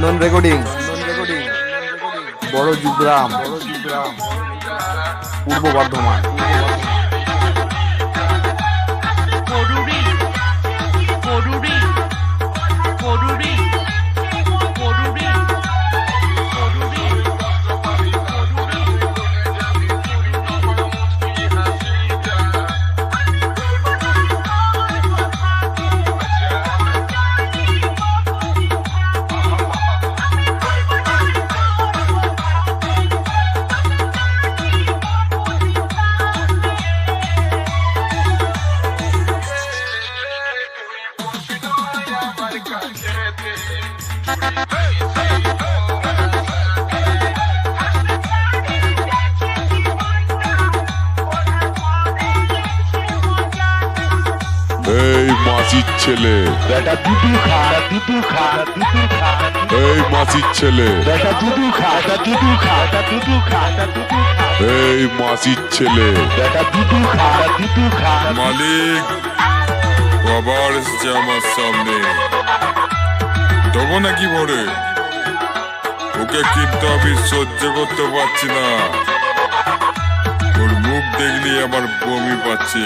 চন্দন recording বড় জুগ্রাম পূর্ব বর্ধমান। এই মাসির ছেলে বেটা দুধু খা দুধু খা দুধু খা এই মাসির ছেলে বেটা দুধু খা দুধু খা দুধু খা দুধু খা এই মাসির ছেলে বেটা দুধু খা দুধু খা। মালিক আবার এসছে আমার সামনে, দেবো নাকি ভরে? ওকে কিন্তু আমি সহ্য করতে পারছি না, ওর মুখ দেখলেই আমার বমি পাচ্ছে।